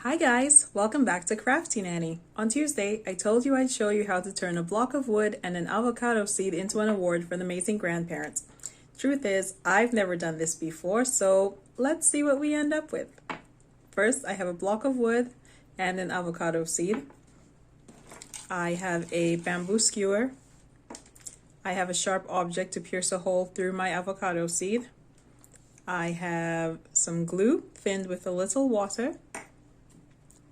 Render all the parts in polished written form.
Hi guys, welcome back to Crafty Nanny. On Tuesday, I told you I'd show you how to turn a block of wood and an avocado seed into an award for the amazing grandparents. Truth is, I've never done this before, so let's see what we end up with. First, I have a block of wood and an avocado seed. I have a bamboo skewer. I have a sharp object to pierce a hole through my avocado seed. I have some glue thinned with a little water.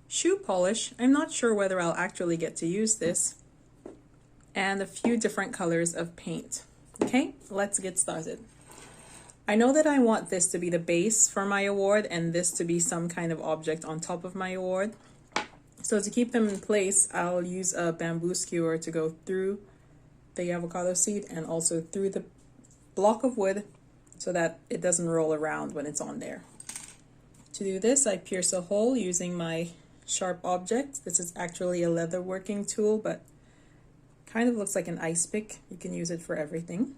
Shoe polish, I'm not sure whether I'll actually get to use this, and a few different colors of paint. Okay, let's get started. I know that I want this to be the base for my award and this to be some kind of object on top of my award. So to keep them in place, I'll use a bamboo skewer to go through the avocado seed and also through the block of wood so that it doesn't roll around when it's on there. To do this, I pierce a hole using my sharp object. This is actually a leather working tool, but kind of looks like an ice pick. You can use it for everything.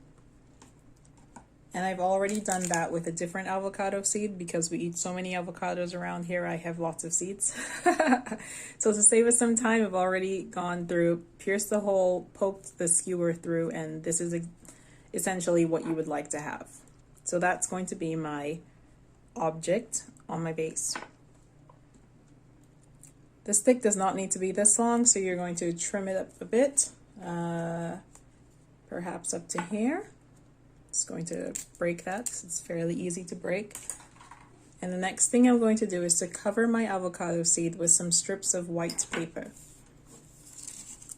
And I've already done that with a different avocado seed because we eat so many avocados around here. I have lots of seeds. So to save us some time, I've already gone through, pierced the hole, poked the skewer through, and this is essentially what you would like to have. So that's going to be my object on my base. The stick does not need to be this long, so you're going to trim it up a bit, perhaps up to here. It's going to break that. It's fairly easy to break. And the next thing I'm going to do is to cover my avocado seed with some strips of white paper.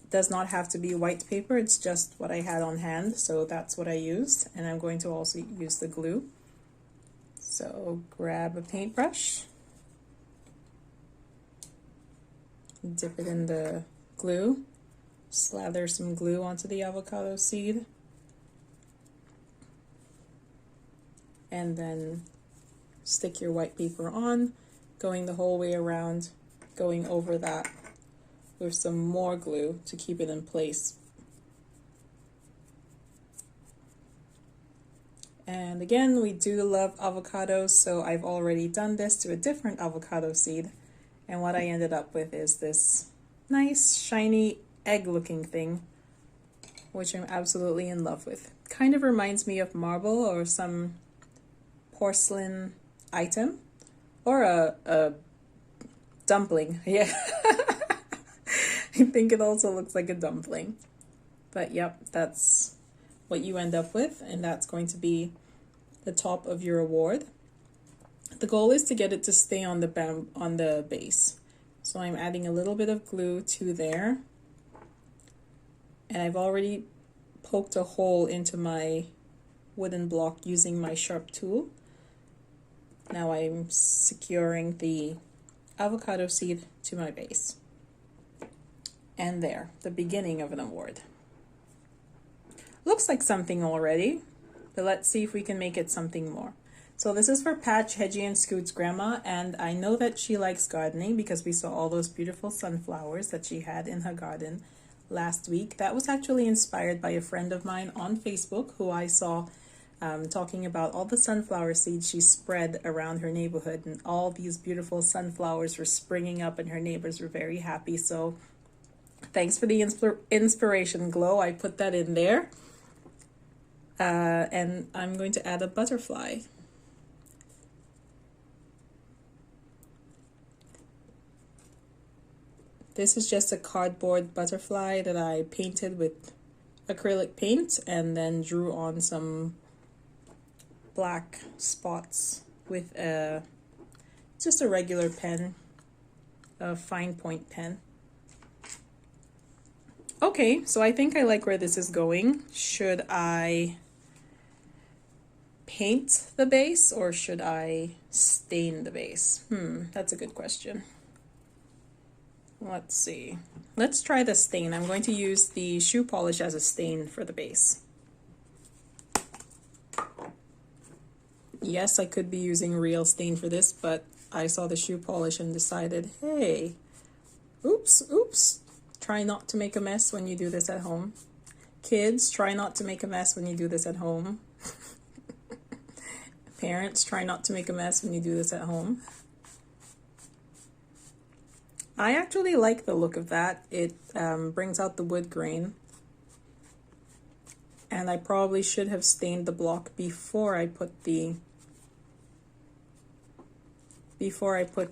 It does not have to be white paper, it's just what I had on hand, so that's what I used. And I'm going to also use the glue. So grab a paintbrush. Dip it in the glue, slather some glue onto the avocado seed, and then stick your white paper on, going the whole way around, going over that with some more glue to keep it in place. And again, we do love avocados, so I've already done this to a different avocado seed. And what I ended up with is this nice, shiny, egg-looking thing, which I'm absolutely in love with. Kind of reminds me of marble or some porcelain item, or a dumpling. Yeah, I think it also looks like a dumpling. But yep, that's what you end up with, and that's going to be the top of your award. The goal is to get it to stay on the base. So I'm adding a little bit of glue to there. And I've already poked a hole into my wooden block using my sharp tool. Now I'm securing the avocado seed to my base. And there, the beginning of an award. Looks like something already, but let's see if we can make it something more. So this is for Patch, Hedgy, and Scoot's grandma, and I know that she likes gardening because we saw all those beautiful sunflowers that she had in her garden last week. That was actually inspired by a friend of mine on Facebook who I saw talking about all the sunflower seeds she spread around her neighborhood, and all these beautiful sunflowers were springing up and her neighbors were very happy. So thanks for the inspiration, Glow. I put that in there. And I'm going to add a butterfly. This is just a cardboard butterfly that I painted with acrylic paint and then drew on some black spots with just a regular pen, a fine point pen. Okay, so I think I like where this is going. Should I paint the base or should I stain the base? That's a good question. Let's see. Let's try the stain. I'm going to use the shoe polish as a stain for the base. Yes, I could be using real stain for this, but I saw the shoe polish and decided, hey, oops. Try not to make a mess when you do this at home. Kids, try not to make a mess when you do this at home. Parents, try not to make a mess when you do this at home. I actually like the look of that. It brings out the wood grain. And I probably should have stained the block before I put the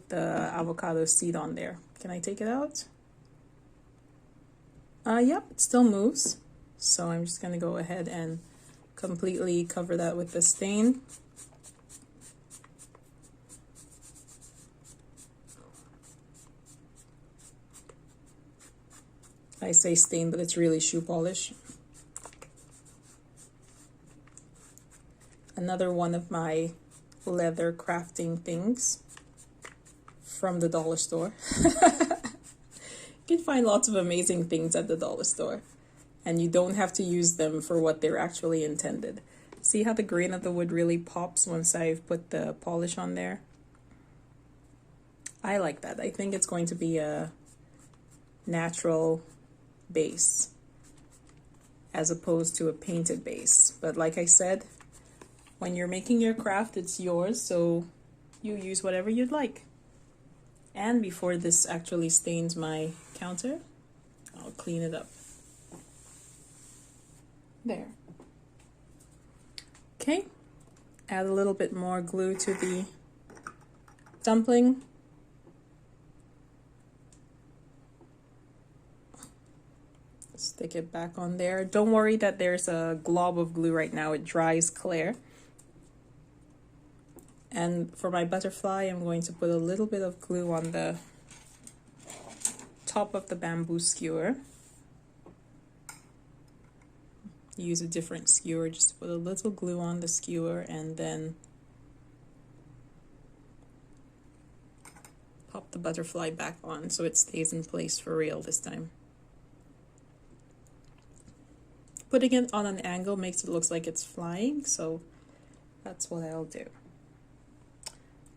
avocado seed on there. Can I take it out? Yep, it still moves. So I'm just gonna go ahead and completely cover that with the stain. I say stain, but it's really shoe polish. Another one of my leather crafting things from the dollar store. You can find lots of amazing things at the dollar store, and you don't have to use them for what they're actually intended. See how the grain of the wood really pops once I've put the polish on there? I like that. I think it's going to be a natural base as opposed to a painted base. But like I said, when you're making your craft, it's yours, so you use whatever you'd like. And before this actually stains my counter, I'll clean it up. There. Okay, add a little bit more glue to the dumpling. Stick it back on there. Don't worry that there's a glob of glue right now. It dries clear. And for my butterfly, I'm going to put a little bit of glue on the top of the bamboo skewer. Use a different skewer, just put a little glue on the skewer and then pop the butterfly back on so it stays in place for real this time. Putting it on an angle makes it look like it's flying, so that's what I'll do.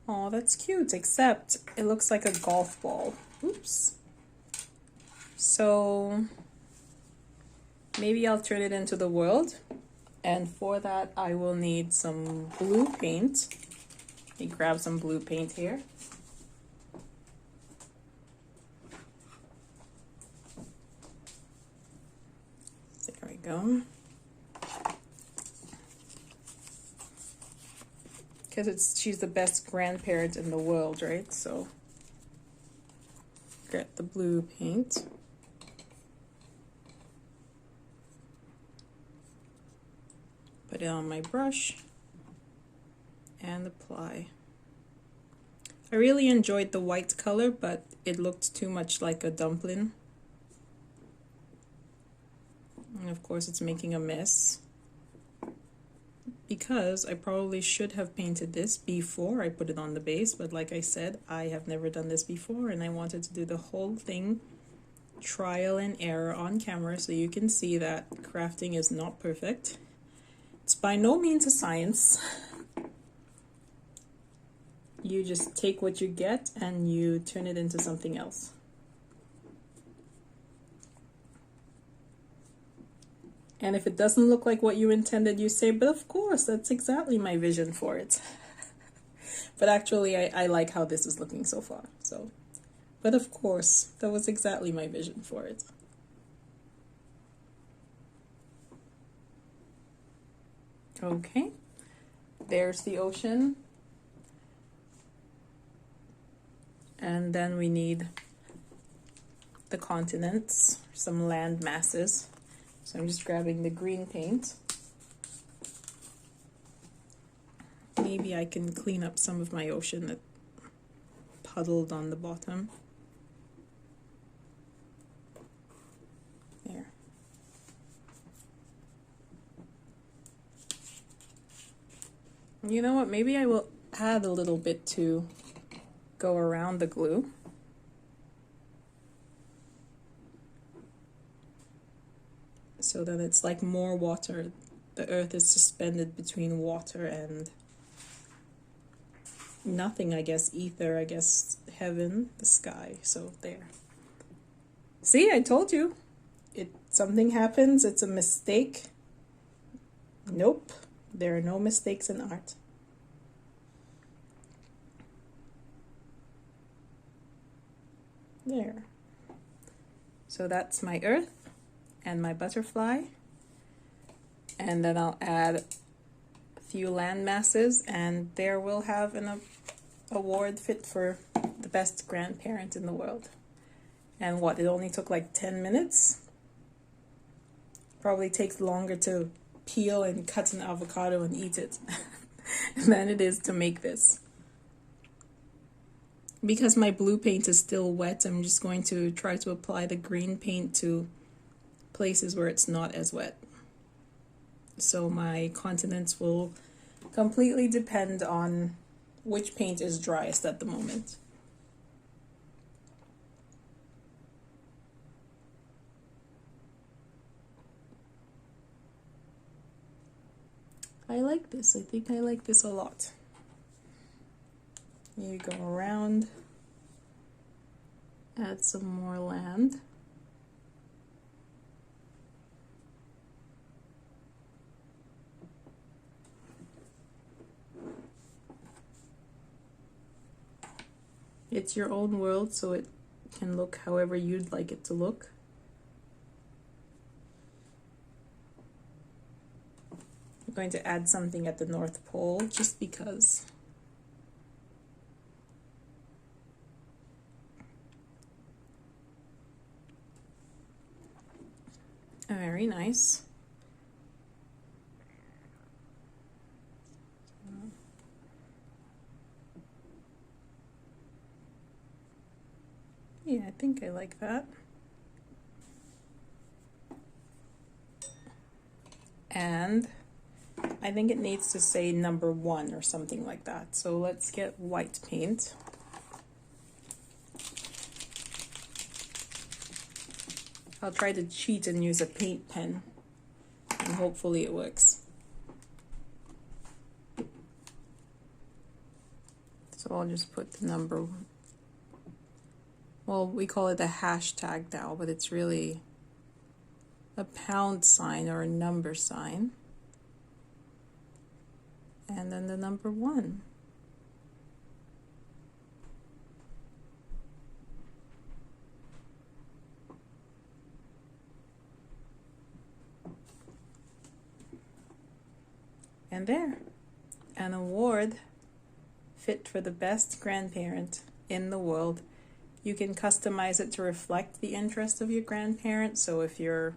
Oh, that's cute, except it looks like a golf ball. Oops. So maybe I'll turn it into the world, and for that I will need some blue paint. Let me grab some blue paint here. There we go. Because she's the best grandparent in the world, right? So get the blue paint. Put it on my brush and apply. I really enjoyed the white color, but it looked too much like a dumpling. And of course it's making a mess, because I probably should have painted this before I put it on the base, but like I said, I have never done this before and I wanted to do the whole thing trial and error on camera so you can see that crafting is not perfect. It's by no means a science. You just take what you get and you turn it into something else. And if it doesn't look like what you intended, you say, but of course, that's exactly my vision for it. But actually, I like how this is looking so far. So, but of course, that was exactly my vision for it. Okay, there's the ocean. And then we need the continents, some land masses. So I'm just grabbing the green paint. Maybe I can clean up some of my ocean that puddled on the bottom. There. You know what? Maybe I will add a little bit to go around the glue. So that it's like more water. The earth is suspended between water and nothing, I guess, ether, I guess, heaven, the sky. So there. See, I told you. Something happens, it's a mistake. Nope, there are no mistakes in art. There. So that's my earth and my butterfly. And then I'll add a few land masses, and there we'll have an award fit for the best grandparent in the world. And what, it only took like 10 minutes? Probably takes longer to peel and cut an avocado and eat it than it is to make this. Because my blue paint is still wet, I'm just going to try to apply the green paint to places where it's not as wet. So my continents will completely depend on which paint is driest at the moment. I like this. I think I like this a lot. You go around, add some more land. It's your own world, so it can look however you'd like it to look. I'm going to add something at the North Pole just because. Very nice. Yeah, I think I like that. And I think it needs to say number 1 or something like that. So let's get white paint. I'll try to cheat and use a paint pen, and hopefully it works. So I'll just put the number, well, we call it a hashtag now, but it's really a pound sign or a number sign. And then the number 1. And there, an award fit for the best grandparent in the world. You can customize it to reflect the interest of your grandparent. So if your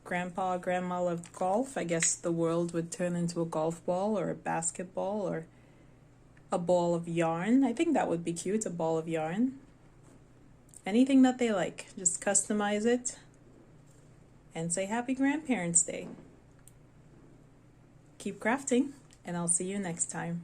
grandpa or grandma loved golf, I guess the world would turn into a golf ball or a basketball or a ball of yarn. I think that would be cute, a ball of yarn. Anything that they like, just customize it and say Happy Grandparents' Day. Keep crafting, and I'll see you next time.